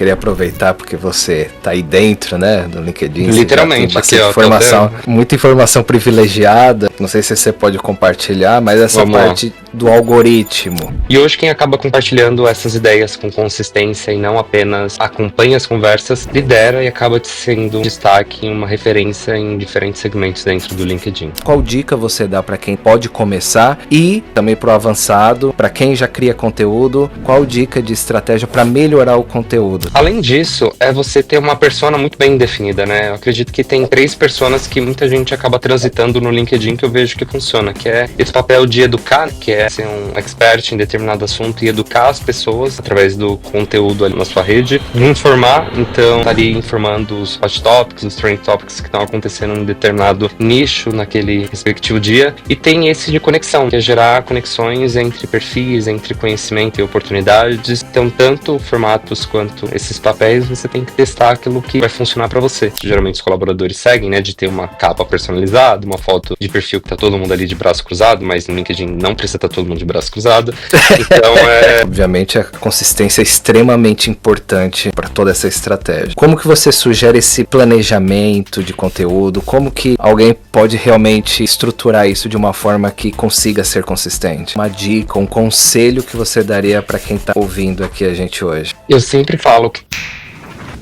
queria aproveitar porque você tá aí dentro, né, do LinkedIn. Literalmente, aqui, ó, muita informação privilegiada. Não sei se você pode compartilhar, mas essa parte do algoritmo. E hoje quem acaba compartilhando essas ideias com consistência e não apenas acompanha as conversas, lidera e acaba sendo um destaque, uma referência em diferentes segmentos dentro do LinkedIn. Qual dica você dá para quem pode começar e também pro avançado, para quem já cria conteúdo, qual dica de estratégia para melhorar o conteúdo? Além disso, é você ter uma persona muito bem definida, né? Eu acredito que tem 3 personas que muita gente acaba transitando no LinkedIn que eu vejo que funciona, que é esse papel de educar, que é ser um expert em determinado assunto e educar as pessoas através do conteúdo ali na sua rede, e informar, então tá ali informando os hot topics, os trend topics que estão acontecendo em determinado nicho naquele respectivo dia, e tem esse de conexão, que é gerar conexões entre perfis, entre conhecimento e oportunidades. Então, tanto formatos quanto esses papéis, você tem que testar aquilo que vai funcionar para você. Geralmente os colaboradores seguem, né, de ter uma capa personalizada, uma foto de perfil que tá todo mundo ali de braço cruzado, mas no LinkedIn não precisa estar todo mundo de braço cruzado. Então, obviamente a consistência é extremamente importante para toda essa estratégia. Como que você sugere esse planejamento de conteúdo? Como que alguém pode realmente estruturar isso de uma forma que consiga ser consistente? Uma dica, um conselho que você daria para quem tá ouvindo aqui a gente hoje? Eu sempre falo que...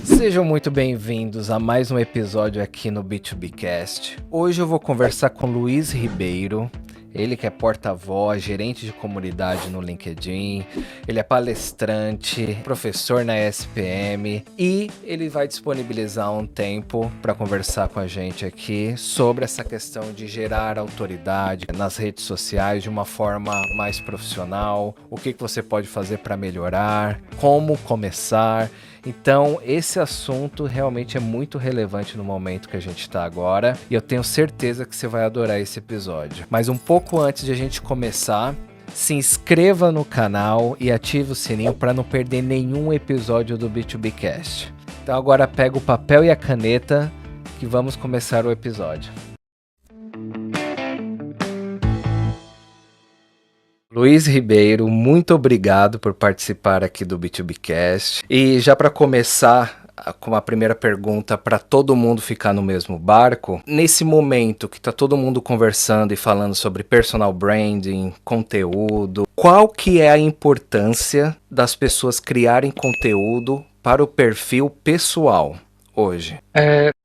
Sejam muito bem-vindos a mais um episódio aqui no B2Bcast. Hoje eu vou conversar com Luiz Ribeiro. Ele que é porta-voz, gerente de comunidade no LinkedIn, ele é palestrante, professor na SPM e ele vai disponibilizar um tempo para conversar com a gente aqui sobre essa questão de gerar autoridade nas redes sociais de uma forma mais profissional, o que você pode fazer para melhorar, como começar. Então, esse assunto realmente é muito relevante no momento que a gente está agora e eu tenho certeza que você vai adorar esse episódio. Mas um pouco antes de a gente começar, se inscreva no canal e ative o sininho para não perder nenhum episódio do B2Bcast. Então agora pega o papel e a caneta que vamos começar o episódio. Luiz Ribeiro, muito obrigado por participar aqui do B2Bcast. E já para começar com a primeira pergunta, para todo mundo ficar no mesmo barco, nesse momento que está todo mundo conversando e falando sobre personal branding, conteúdo, qual que é a importância das pessoas criarem conteúdo para o perfil pessoal hoje?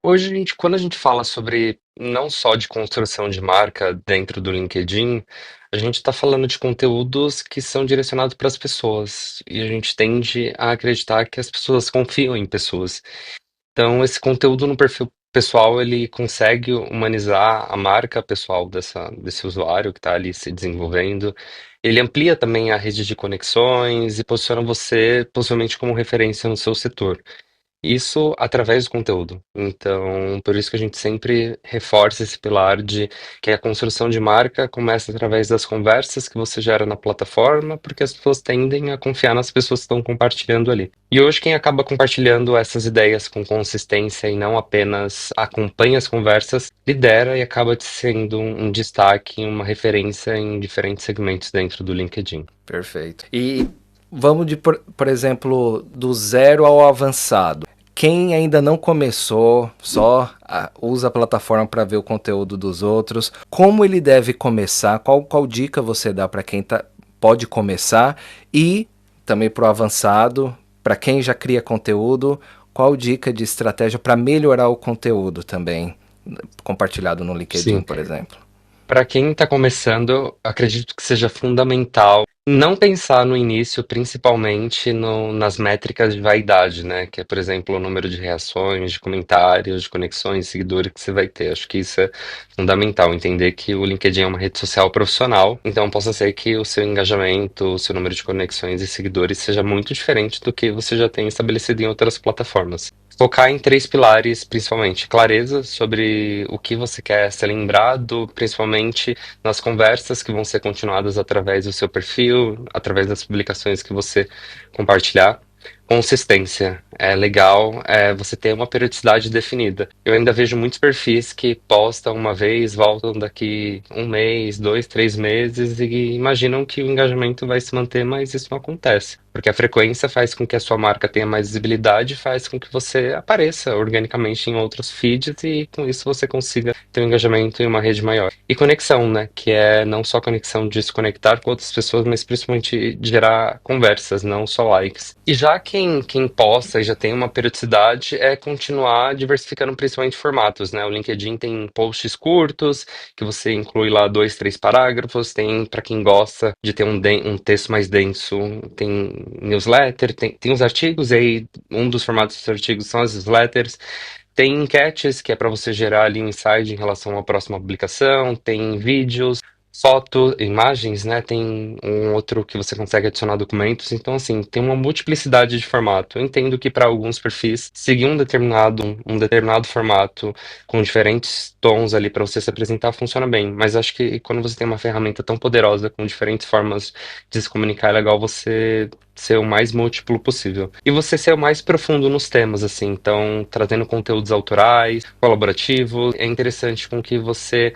Hoje, quando a gente fala sobre não só de construção de marca dentro do LinkedIn, a gente está falando de conteúdos que são direcionados para as pessoas. E a gente tende a acreditar que as pessoas confiam em pessoas. Então, esse conteúdo no perfil pessoal, ele consegue humanizar a marca pessoal desse usuário que está ali se desenvolvendo. Ele amplia também a rede de conexões e posiciona você possivelmente como referência no seu setor. Isso através do conteúdo. Então, por isso que a gente sempre reforça esse pilar de que a construção de marca começa através das conversas que você gera na plataforma, porque as pessoas tendem a confiar nas pessoas que estão compartilhando ali. E hoje quem acaba compartilhando essas ideias com consistência e não apenas acompanha as conversas, lidera e acaba sendo um destaque, uma referência em diferentes segmentos dentro do LinkedIn. Perfeito. E vamos por exemplo, do zero ao avançado. Quem ainda não começou, só usa a plataforma para ver o conteúdo dos outros, como ele deve começar? Qual dica você dá para quem pode começar? E também para o avançado, para quem já cria conteúdo, qual dica de estratégia para melhorar o conteúdo também, compartilhado no LinkedIn, por exemplo? Para quem está começando, acredito que seja fundamental não pensar no início, principalmente nas métricas de vaidade, né? Que é, por exemplo, o número de reações, de comentários, de conexões, seguidores que você vai ter. Acho que isso é fundamental, entender que o LinkedIn é uma rede social profissional, então possa ser que o seu engajamento, o seu número de conexões e seguidores seja muito diferente do que você já tem estabelecido em outras plataformas. Focar em 3 pilares, principalmente clareza sobre o que você quer ser lembrado, principalmente nas conversas que vão ser continuadas através do seu perfil, através das publicações que você compartilhar. Consistência. É legal você ter uma periodicidade definida. Eu ainda vejo muitos perfis que postam uma vez, voltam daqui 1 mês, 2, 3 meses e imaginam que o engajamento vai se manter, mas isso não acontece. Porque a frequência faz com que a sua marca tenha mais visibilidade, faz com que você apareça organicamente em outros feeds e com isso você consiga ter um engajamento em uma rede maior. E conexão, né? Que é não só conexão de se conectar com outras pessoas, mas principalmente de gerar conversas, não só likes. E já quem posta e já tem uma periodicidade é continuar diversificando principalmente formatos, né? O LinkedIn tem posts curtos, que você inclui lá 2, 3 parágrafos, tem para quem gosta de ter um texto mais denso, tem newsletter, tem os artigos, e aí um dos formatos dos artigos são as newsletters. Tem enquetes, que é para você gerar ali um insight em relação à próxima publicação, tem vídeos, fotos, imagens, né? Tem um outro que você consegue adicionar documentos. Então, assim, tem uma multiplicidade de formato. Eu entendo que para alguns perfis, seguir um determinado formato com diferentes tons ali para você se apresentar funciona bem. Mas acho que quando você tem uma ferramenta tão poderosa com diferentes formas de se comunicar, é legal você ser o mais múltiplo possível. E você ser o mais profundo nos temas, assim. Então, trazendo conteúdos autorais, colaborativos, é interessante com que você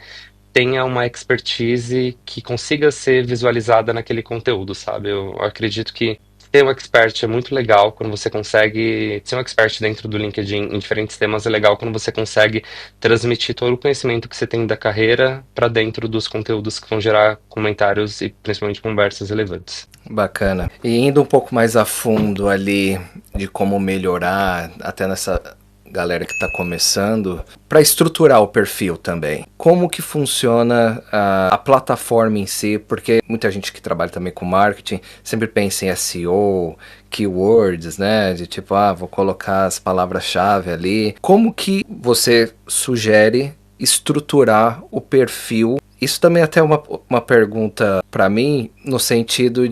tenha uma expertise que consiga ser visualizada naquele conteúdo, sabe? Eu acredito que ter um expert é muito legal quando você consegue. Ser um expert dentro do LinkedIn em diferentes temas é legal quando você consegue transmitir todo o conhecimento que você tem da carreira para dentro dos conteúdos que vão gerar comentários e principalmente conversas relevantes. Bacana. E indo um pouco mais a fundo ali de como melhorar, até nessa galera que está começando, para estruturar o perfil também. Como que funciona a plataforma em si? Porque muita gente que trabalha também com marketing sempre pensa em SEO, keywords, né? De tipo, vou colocar as palavras-chave ali. Como que você sugere estruturar o perfil? Isso também é até uma pergunta para mim, no sentido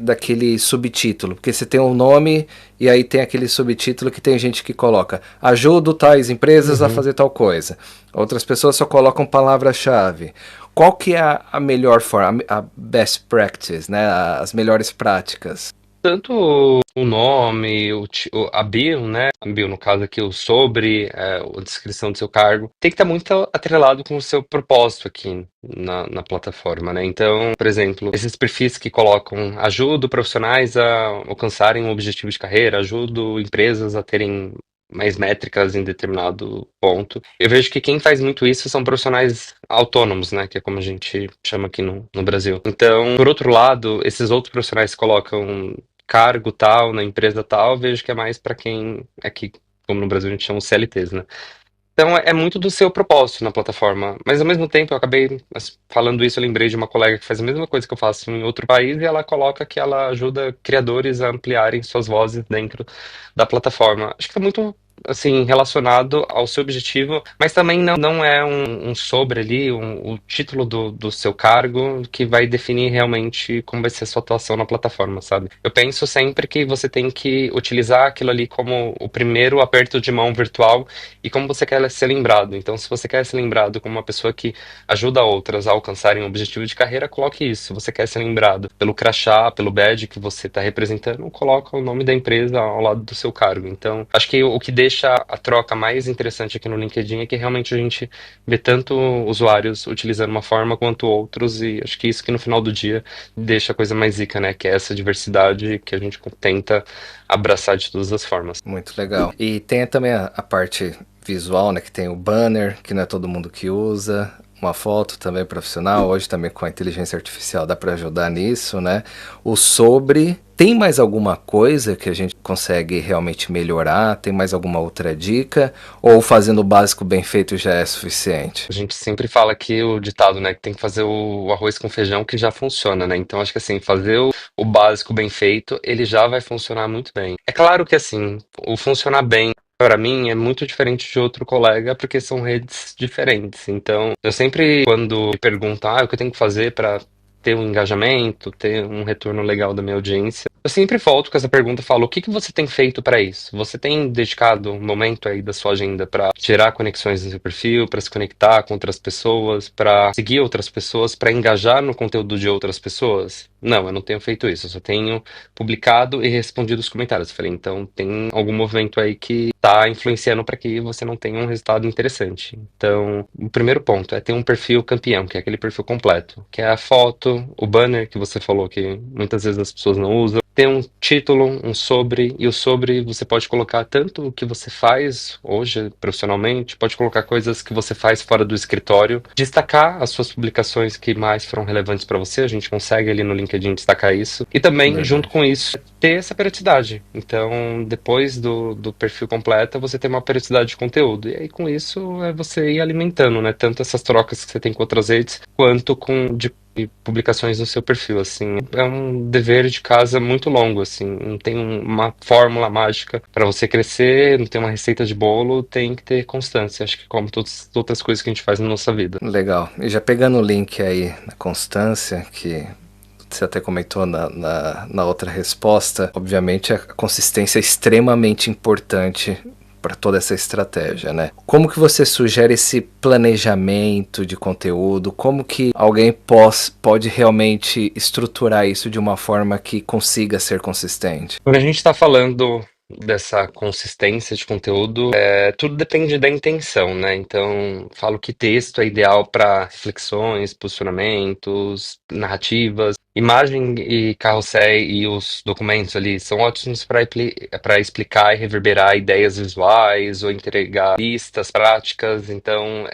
daquele subtítulo, porque você tem um nome e aí tem aquele subtítulo que tem gente que coloca ajudo tais empresas a Uhum. fazer tal coisa. Outras pessoas só colocam palavra-chave. Qual que é a melhor forma, a best practice, né? As melhores práticas? Tanto o nome, a bio, né? A bio, no caso aqui, o sobre, a descrição do seu cargo, tem que estar muito atrelado com o seu propósito aqui na plataforma, né? Então, por exemplo, esses perfis que colocam ajudo profissionais a alcançarem um objetivo de carreira, ajudo empresas a terem mais métricas em determinado ponto. Eu vejo que quem faz muito isso são profissionais autônomos, né? Que é como a gente chama aqui no Brasil. Então, por outro lado, esses outros profissionais que colocam cargo tal, na empresa tal, vejo que é mais para quem aqui, como no Brasil a gente chama os CLTs, né? Então é muito do seu propósito na plataforma. Mas ao mesmo tempo, eu acabei falando isso, eu lembrei de uma colega que faz a mesma coisa que eu faço em outro país e ela coloca que ela ajuda criadores a ampliarem suas vozes dentro da plataforma. Acho que é muito assim relacionado ao seu objetivo, mas também não é um sobre ali, o título do seu cargo que vai definir realmente como vai ser a sua atuação na plataforma, sabe? Eu penso sempre que você tem que utilizar aquilo ali como o primeiro aperto de mão virtual e como você quer ser lembrado. Então, se você quer ser lembrado como uma pessoa que ajuda outras a alcançarem um objetivo de carreira, coloque isso. Se você quer ser lembrado pelo crachá, pelo badge que você está representando, coloca o nome da empresa ao lado do seu cargo. Então, acho que o que deixa a troca mais interessante aqui no LinkedIn é que realmente a gente vê tanto usuários utilizando uma forma quanto outros, e acho que isso que no final do dia deixa a coisa mais rica, né? Que é essa diversidade que a gente tenta abraçar de todas as formas. Muito legal. E tem também a parte visual, né? Que tem o banner, que não é todo mundo que usa. Uma foto também profissional. Hoje também com a inteligência artificial dá para ajudar nisso, né? O sobre. Tem mais alguma coisa que a gente consegue realmente melhorar? Tem mais alguma outra dica? Ou fazendo o básico bem feito já é suficiente? A gente sempre fala que o ditado, né, que tem que fazer o arroz com feijão que já funciona, né? Então acho que assim, fazer o básico bem feito, ele já vai funcionar muito bem. É claro que assim, o funcionar bem para mim é muito diferente de outro colega, porque são redes diferentes. Então, eu sempre, quando me perguntam, o que eu tenho que fazer para ter um engajamento, ter um retorno legal da minha audiência, eu sempre volto com essa pergunta e falo, o que que você tem feito para isso? Você tem dedicado um momento aí da sua agenda para gerar conexões no seu perfil, para se conectar com outras pessoas, para seguir outras pessoas, para engajar no conteúdo de outras pessoas? Não, eu não tenho feito isso. Eu só tenho publicado e respondido os comentários. Eu falei, então tem algum movimento aí que está influenciando para que você não tenha um resultado interessante. Então, o primeiro ponto é ter um perfil campeão, que é aquele perfil completo, que é a foto, o banner que você falou que muitas vezes as pessoas não usam, ter um título, um sobre, e o sobre você pode colocar tanto o que você faz hoje profissionalmente, pode colocar coisas que você faz fora do escritório, destacar as suas publicações que mais foram relevantes para você, a gente consegue ali no LinkedIn destacar isso, e também, junto Verdade. com isso, ter essa periodicidade. Então, depois do perfil completo, você tem uma periodicidade de conteúdo, e aí com isso é você ir alimentando, né, tanto essas trocas que você tem com outras redes, quanto com de e publicações no seu perfil, assim. É um dever de casa muito longo, assim. Não tem uma fórmula mágica para você crescer, não tem uma receita de bolo, tem que ter constância. Acho que como todas as outras coisas que a gente faz na nossa vida. Legal. E já pegando o link aí na constância, que você até comentou na outra resposta, obviamente a consistência é extremamente importante para toda essa estratégia, né? Como que você sugere esse planejamento de conteúdo? Como que alguém pode realmente estruturar isso de uma forma que consiga ser consistente? Quando a gente está falando dessa consistência de conteúdo, tudo depende da intenção, né? Então, falo que texto é ideal para reflexões, posicionamentos, narrativas. Imagem e carrossel e os documentos ali são ótimos para explicar e reverberar ideias visuais ou entregar listas práticas. Então,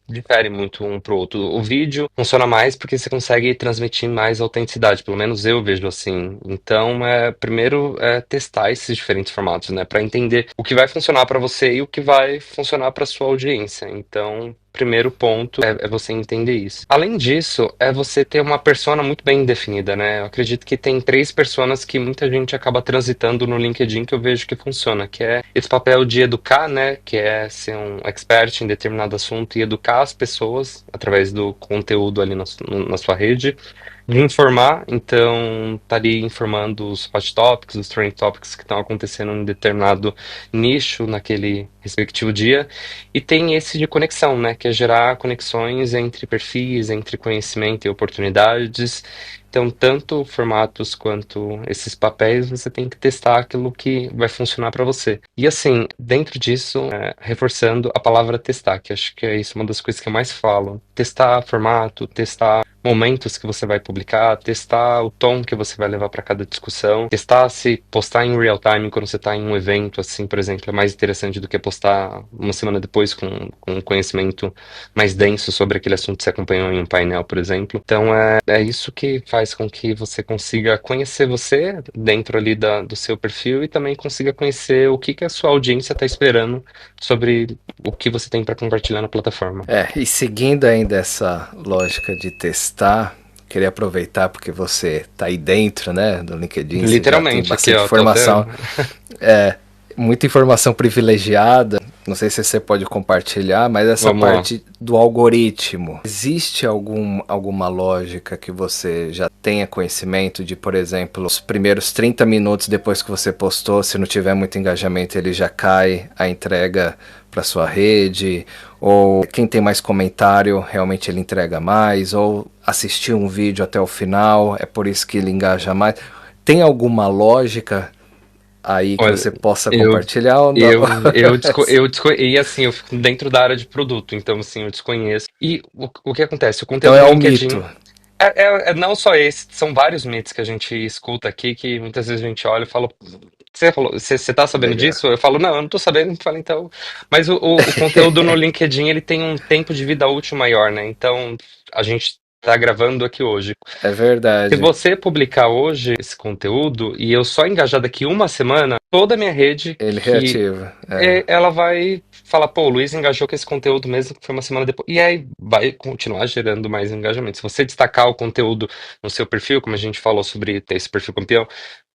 difere muito um pro outro. O vídeo funciona mais porque você consegue transmitir mais autenticidade, pelo menos eu vejo assim. Então, primeiro é testar esses diferentes formatos, né, para entender o que vai funcionar para você e o que vai funcionar para sua audiência. Então, primeiro ponto é você entender isso. Além disso, é você ter uma persona muito bem definida, né? Eu acredito que tem três personas que muita gente acaba transitando no LinkedIn que eu vejo que funciona, que é esse papel de educar, né? Que é ser um expert em determinado assunto e educar as pessoas através do conteúdo ali na sua rede. De informar, então tá ali informando os hot topics, os trending topics que estão acontecendo em determinado nicho naquele respectivo dia. E tem esse de conexão, né? Que é gerar conexões entre perfis, entre conhecimento e oportunidades. Então, tanto formatos quanto esses papéis, você tem que testar aquilo que vai funcionar para você. E assim, dentro disso, reforçando a palavra testar, que acho que é isso uma das coisas que eu mais falo. Testar formato, testar momentos que você vai publicar, testar o tom que você vai levar para cada discussão, testar se postar em real time quando você está em um evento, assim, por exemplo, é mais interessante do que postar uma semana depois com um conhecimento mais denso sobre aquele assunto que você acompanhou em um painel, por exemplo. Então é isso que faz com que você consiga conhecer você dentro ali do seu perfil e também consiga conhecer o que a sua audiência está esperando sobre o que você tem para compartilhar na plataforma. E seguindo ainda essa lógica de testar, queria aproveitar porque você tá aí dentro, né, do LinkedIn, você já tem Literalmente, aqui, bastante ó, tô até. informação, muita informação privilegiada. Não sei se você pode compartilhar, mas essa Vamos lá. parte do algoritmo, existe alguma lógica que você já tenha conhecimento de, por exemplo, os primeiros 30 minutos depois que você postou, se não tiver muito engajamento, ele já cai a entrega para sua rede, ou quem tem mais comentário realmente ele entrega mais, ou assistiu um vídeo até o final, é por isso que ele engaja mais. Tem alguma lógica aí que Olha, você possa eu, compartilhar ou não? e assim, eu fico dentro da área de produto, então assim, eu desconheço. E o que acontece? O Então conteúdo é no um mito. LinkedIn é não só esse, são vários mitos que a gente escuta aqui, que muitas vezes a gente olha e fala, você tá sabendo Legal. disso? Eu falo, não, eu não tô sabendo, eu falo, então. Mas o conteúdo no LinkedIn, ele tem um tempo de vida útil maior, né? Então, a gente tá gravando aqui hoje. É Se verdade. você publicar hoje esse conteúdo e eu só engajar daqui uma semana, toda a minha rede Ele que reativa. ela vai falar, pô, o Luiz engajou com esse conteúdo mesmo que foi uma semana depois. E aí vai continuar gerando mais engajamento. Se você destacar o conteúdo no seu perfil, como a gente falou sobre ter esse perfil campeão,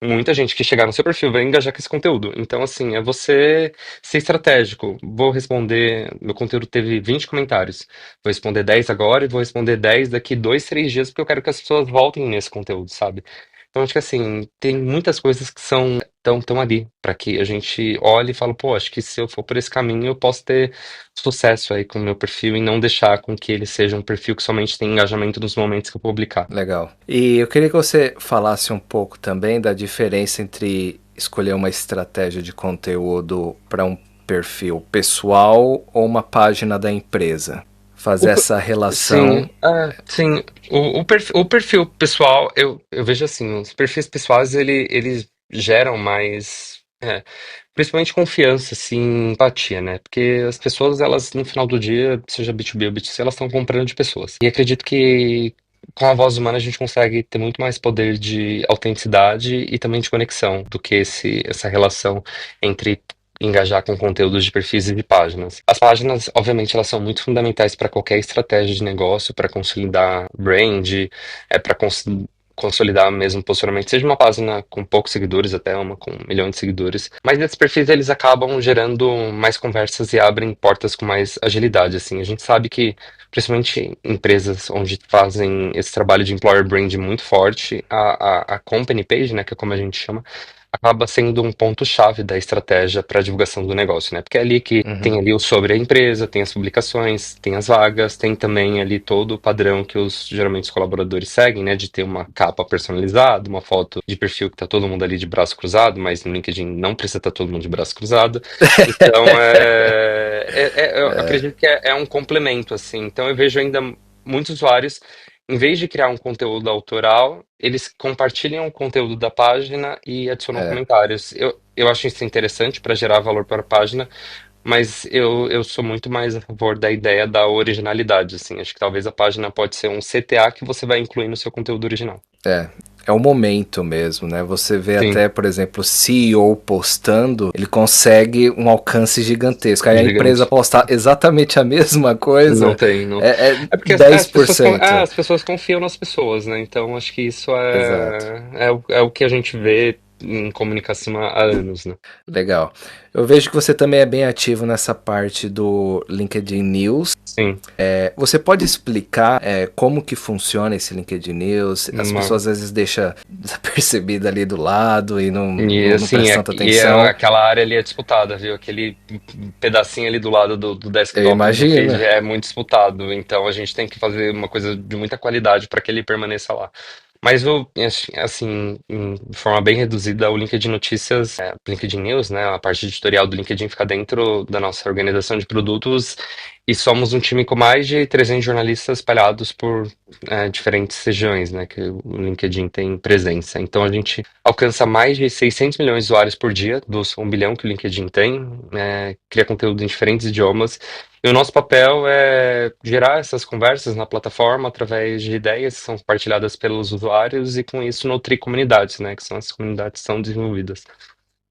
muita gente que chegar no seu perfil vai engajar com esse conteúdo. Então, assim, é você ser estratégico. Vou responder, meu conteúdo teve 20 comentários. Vou responder 10 agora e vou responder 10 daqui 2, 3 dias, porque eu quero que as pessoas voltem nesse conteúdo, sabe? Então, acho que assim, tem muitas coisas que são tão ali, para que a gente olhe e fale, pô, acho que se eu for por esse caminho, eu posso ter sucesso aí com o meu perfil e não deixar com que ele seja um perfil que somente tem engajamento nos momentos que eu publicar. Legal. E eu queria que você falasse um pouco também da diferença entre escolher uma estratégia de conteúdo para um perfil pessoal ou uma página da empresa. fazer O essa sim, relação. sim. O perfil pessoal, eu vejo assim, os perfis pessoais, eles geram mais, principalmente confiança, assim, empatia, né? Porque as pessoas, elas, no final do dia, seja B2B ou B2C, elas estão comprando de pessoas. E acredito que com a voz humana a gente consegue ter muito mais poder de autenticidade e também de conexão do que essa relação entre engajar com conteúdos de perfis e de páginas. As páginas, obviamente, elas são muito fundamentais para qualquer estratégia de negócio, para consolidar brand, para consolidar mesmo posicionamento, seja uma página com poucos seguidores até uma com 1 milhão de seguidores. Mas esses perfis eles acabam gerando mais conversas e abrem portas com mais agilidade, assim. A gente sabe que principalmente empresas onde fazem esse trabalho de employer brand muito forte, a company page, né, que é como a gente chama, acaba sendo um ponto-chave da estratégia para a divulgação do negócio, né? Porque é ali que Uhum. tem ali o sobre a empresa, tem as publicações, tem as vagas, tem também ali todo o padrão que geralmente os colaboradores seguem, né? De ter uma capa personalizada, uma foto de perfil que tá todo mundo ali de braço cruzado, mas no LinkedIn não precisa estar todo mundo de braço cruzado. Então, eu acredito que é um complemento, assim. Então, eu vejo ainda muitos usuários, em vez de criar um conteúdo autoral, eles compartilham o conteúdo da página e adicionam É. comentários. Eu acho isso interessante para gerar valor para a página, mas eu sou muito mais a favor da ideia da originalidade, assim. Acho que talvez a página pode ser um CTA que você vai incluir no seu conteúdo original. É, é o momento mesmo, né? Você vê Sim, até, por exemplo, o CEO postando, ele consegue um alcance gigantesco. Aí a empresa gigante. postar exatamente a mesma Não coisa tem, não. é É porque dez por cento. as pessoas confiam nas pessoas, né? Então acho que isso Exato. é o que a gente vê em comunicação há anos, né? Legal. Eu vejo que você também é bem ativo nessa parte do LinkedIn News. Sim, Você pode explicar como que funciona esse LinkedIn News? As uma, pessoas às vezes deixam desapercebida ali do lado e e não assim, prestam tanta é atenção. aquela área ali é disputada, viu? Aquele pedacinho ali do lado do Eu desktop do imagino. feed é muito disputado, então a gente tem que fazer uma coisa de muita qualidade para que ele permaneça lá. Mas assim, de forma bem reduzida, o LinkedIn Notícias, LinkedIn News, né, a parte editorial do LinkedIn fica dentro da nossa organização de produtos e somos um time com mais de 300 jornalistas espalhados por diferentes regiões, né, que o LinkedIn tem presença. Então a gente alcança mais de 600 milhões de usuários por dia, dos 1 bilhão que o LinkedIn tem, cria conteúdo em diferentes idiomas. E o nosso papel é gerar essas conversas na plataforma através de ideias que são compartilhadas pelos usuários e com isso nutrir comunidades, né, que são as comunidades que são desenvolvidas.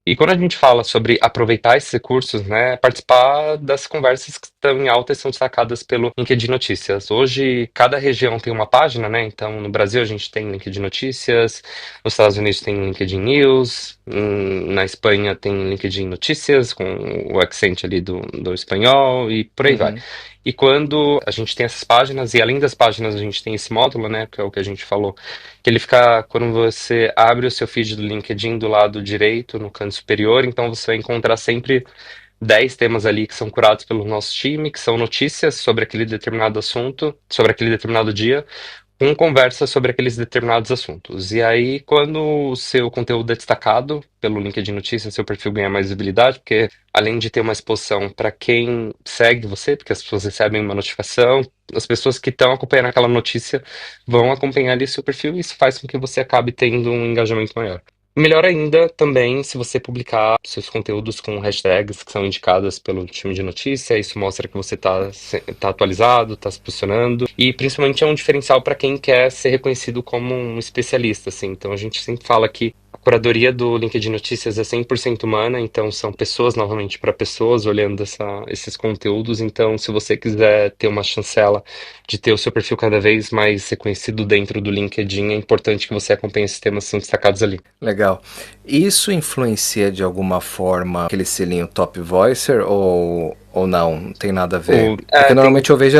E quando a gente fala sobre aproveitar esses recursos, né, participar das conversas que estão em alta e são destacadas pelo LinkedIn Notícias. Hoje, cada região tem uma página, né? Então, no Brasil a gente tem LinkedIn Notícias, nos Estados Unidos tem LinkedIn News, na Espanha tem LinkedIn Notícias, com o accent ali do espanhol e por aí vai. Uhum. E quando a gente tem essas páginas, e além das páginas a gente tem esse módulo, né, que é o que a gente falou, que ele fica quando você abre o seu feed do LinkedIn do lado direito, no canto superior, então você vai encontrar sempre 10 temas ali que são curados pelo nosso time, que são notícias sobre aquele determinado assunto, sobre aquele determinado dia, com conversa sobre aqueles determinados assuntos. E aí, quando o seu conteúdo é destacado pelo LinkedIn Notícias, seu perfil ganha mais visibilidade, porque além de ter uma exposição para quem segue você, porque as pessoas recebem uma notificação, as pessoas que estão acompanhando aquela notícia vão acompanhar ali seu perfil e isso faz com que você acabe tendo um engajamento maior. Melhor ainda também se você publicar seus conteúdos com hashtags que são indicadas pelo time de notícia, isso mostra que você tá atualizado, está se posicionando, e principalmente é um diferencial para quem quer ser reconhecido como um especialista, assim. Então a gente sempre fala que a curadoria do LinkedIn Notícias é 100% humana, então são pessoas, novamente, para pessoas, olhando esses conteúdos. Então, se você quiser ter uma chancela de ter o seu perfil cada vez mais reconhecido dentro do LinkedIn, é importante que você acompanhe esses temas que são destacados ali. Legal. Isso influencia de alguma forma aquele selinho Top Voicer ou não? Não tem nada a ver? Porque Tem normalmente eu vejo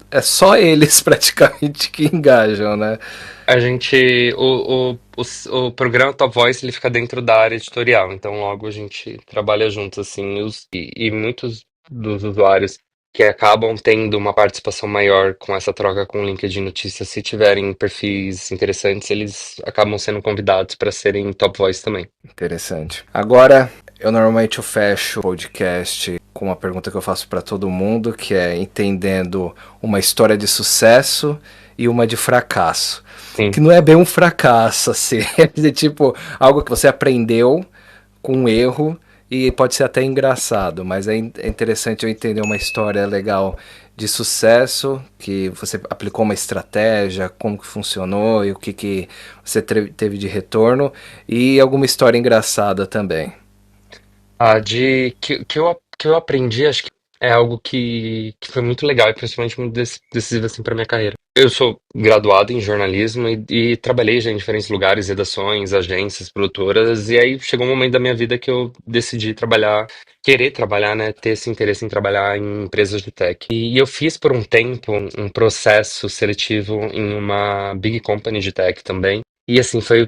é só eles praticamente que engajam, né? a gente o programa Top Voice ele fica dentro da área editorial, então logo a gente trabalha juntos assim, e muitos dos usuários que acabam tendo uma participação maior com essa troca com o LinkedIn Notícias, se tiverem perfis interessantes, eles acabam sendo convidados para serem Top Voice também. Interessante. Agora, eu normalmente fecho o podcast com uma pergunta que eu faço para todo mundo, que é entendendo uma história de sucesso e uma de fracasso. Sim. Que não é bem um fracasso, assim, é tipo algo que você aprendeu com um erro e pode ser até engraçado, mas é interessante eu entender uma história legal de sucesso, que você aplicou uma estratégia, como que funcionou e o que você teve de retorno, e alguma história engraçada também. Que eu aprendi, acho que é algo que foi muito legal e principalmente muito decisivo assim, para minha carreira. Eu sou graduado em jornalismo e trabalhei já em diferentes lugares, redações, agências, produtoras, e aí chegou um momento da minha vida que eu decidi trabalhar, querer trabalhar, né, ter esse interesse em trabalhar em empresas de tech. E eu fiz por um tempo um processo seletivo em uma big company de tech também. E assim, foi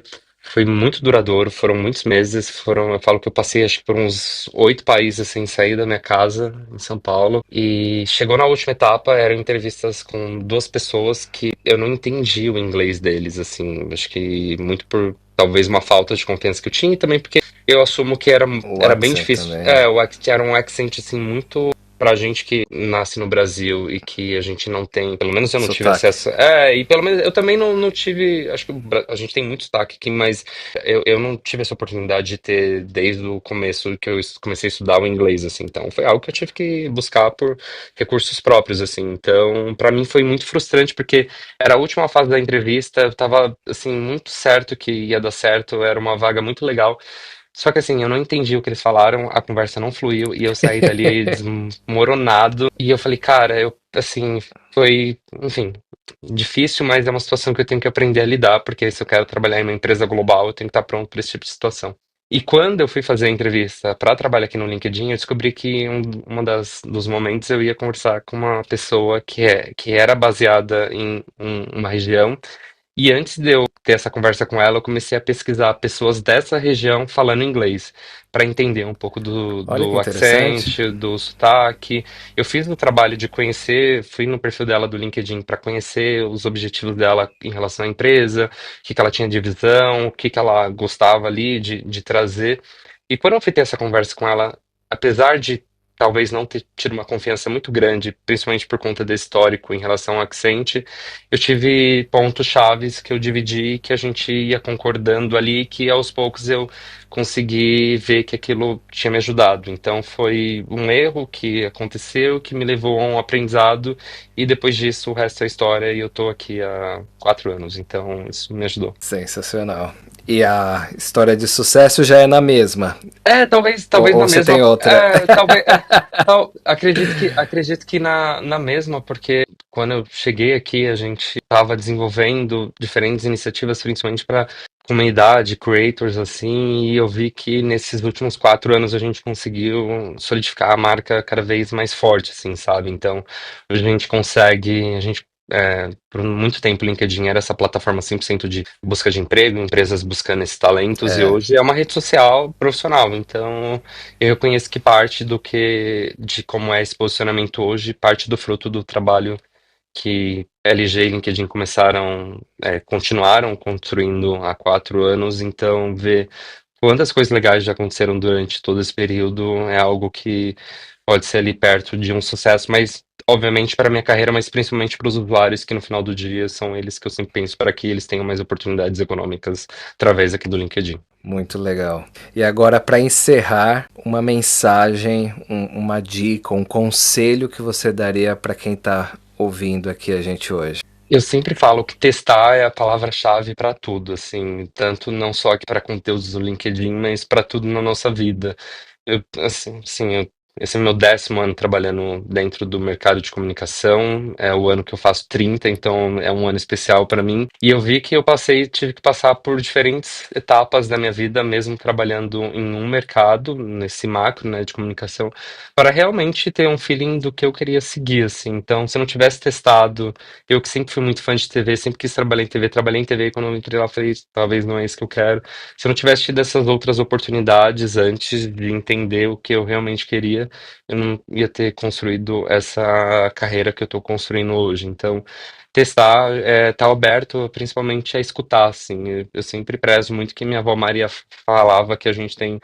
muito duradouro, foram muitos meses, eu falo que eu passei acho que por uns 8 países sem sair da minha casa em São Paulo. E chegou na última etapa, eram entrevistas com duas pessoas que eu não entendi o inglês deles, assim, acho que muito por talvez uma falta de confiança que eu tinha e também porque eu assumo que O era bem accent difícil. também, né? Era um accent assim muito pra gente que nasce no Brasil e que a gente não tem, pelo menos eu não tive Sotaque. acesso. E pelo menos eu também não tive. Acho que a gente tem muito sotaque aqui, mas eu não tive essa oportunidade de ter desde o começo que eu comecei a estudar o inglês, assim. Então foi algo que eu tive que buscar por recursos próprios, assim. Então, pra mim foi muito frustrante porque era a última fase da entrevista, eu tava assim muito certo que ia dar certo, era uma vaga muito legal. Só que assim, eu não entendi o que eles falaram, a conversa não fluiu e eu saí dali desmoronado. E eu falei, cara, eu assim, foi, enfim, difícil, mas é uma situação que eu tenho que aprender a lidar, porque se eu quero trabalhar em uma empresa global, eu tenho que estar pronto para esse tipo de situação. E quando eu fui fazer a entrevista para trabalhar aqui no LinkedIn, eu descobri que uma dos momentos eu ia conversar com uma pessoa que era baseada em uma região e antes de eu ter essa conversa com ela, eu comecei a pesquisar pessoas dessa região falando inglês, para entender um pouco Olha que do interessante. accent, do sotaque. Eu fiz o trabalho de conhecer, fui no perfil dela do LinkedIn para conhecer os objetivos dela em relação à empresa, que ela tinha de visão, que ela gostava ali de trazer. E quando eu fui ter essa conversa com ela, apesar de talvez não ter tido uma confiança muito grande, principalmente por conta desse histórico em relação ao accent, eu tive pontos chaves que eu dividi, que a gente ia concordando ali, que aos poucos eu consegui ver que aquilo tinha me ajudado. Então foi um erro que aconteceu, que me levou a um aprendizado, e depois disso o resto é história, e eu tô aqui há 4 anos, então isso me ajudou. Sensacional. E a história de sucesso já é na mesma. Talvez Ou na você tem mesma. outra? Acredito que na mesma, porque quando eu cheguei aqui, a gente estava desenvolvendo diferentes iniciativas, principalmente para comunidade, creators, assim, e eu vi que nesses últimos 4 anos a gente conseguiu solidificar a marca cada vez mais forte, assim, sabe? Então, hoje a gente por muito tempo, o LinkedIn era essa plataforma 100% de busca de emprego, empresas buscando esses talentos, e É, hoje é uma rede social profissional. Então, eu reconheço que parte de como é esse posicionamento hoje, parte do fruto do trabalho que LG e LinkedIn continuaram construindo há 4 anos. Então, ver quantas coisas legais já aconteceram durante todo esse período é algo que pode ser ali perto de um sucesso, mas obviamente para a minha carreira, mas principalmente para os usuários, que no final do dia são eles que eu sempre penso para que eles tenham mais oportunidades econômicas através aqui do LinkedIn. muito legal. E agora, para encerrar, uma mensagem, uma dica, um conselho que você daria para quem está ouvindo aqui a gente hoje? Eu sempre falo que testar é a palavra-chave para tudo, assim, tanto não só aqui para conteúdos do LinkedIn, mas para tudo na nossa vida. Esse é meu 10º ano trabalhando dentro do mercado de comunicação, é o ano que eu faço 30, então é um ano especial para mim. E eu vi que tive que passar por diferentes etapas da minha vida, mesmo trabalhando em um mercado, nesse macro, né, de comunicação, para realmente ter um feeling do que eu queria seguir, assim. Então, se eu não tivesse testado, eu que sempre fui muito fã de TV, sempre quis trabalhei em TV, e quando eu entrei lá, falei, talvez não é isso que eu quero. Se eu não tivesse tido essas outras oportunidades antes de entender o que eu realmente queria, eu não ia ter construído essa carreira que eu estou construindo hoje. Então, testar, tá aberto principalmente a escutar, assim. Eu sempre prezo muito que minha avó Maria falava que a gente tem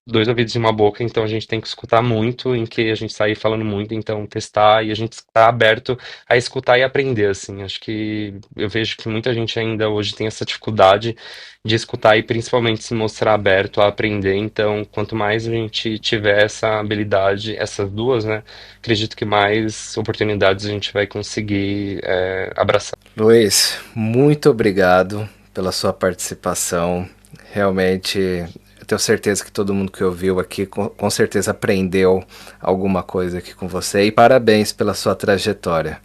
dois ouvidos e uma boca, então a gente tem que escutar muito, em que a gente sair falando muito, então testar e a gente está aberto a escutar e aprender, assim. Acho que eu vejo que muita gente ainda hoje tem essa dificuldade de escutar e principalmente se mostrar aberto a aprender. Então, quanto mais a gente tiver essa habilidade, essas duas, né, acredito que mais oportunidades a gente vai conseguir abraçar. Luiz, muito obrigado pela sua participação. Realmente, eu tenho certeza que todo mundo que ouviu aqui com certeza aprendeu alguma coisa aqui com você. E parabéns pela sua trajetória.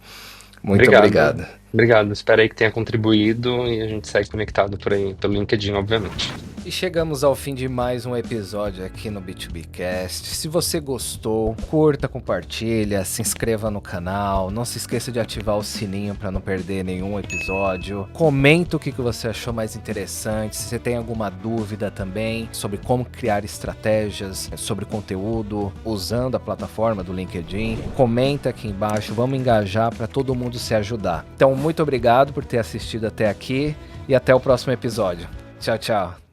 Muito Obrigado. obrigado. Obrigado. Espero aí que tenha contribuído e a gente segue conectado por aí, pelo LinkedIn, obviamente. E chegamos ao fim de mais um episódio aqui no B2Bcast. Se você gostou, curta, compartilha, se inscreva no canal, não se esqueça de ativar o sininho para não perder nenhum episódio. Comenta o que você achou mais interessante, se você tem alguma dúvida também sobre como criar estratégias sobre conteúdo usando a plataforma do LinkedIn. Comenta aqui embaixo, vamos engajar para todo mundo se ajudar. Então, muito obrigado por ter assistido até aqui e até o próximo episódio. Tchau, tchau.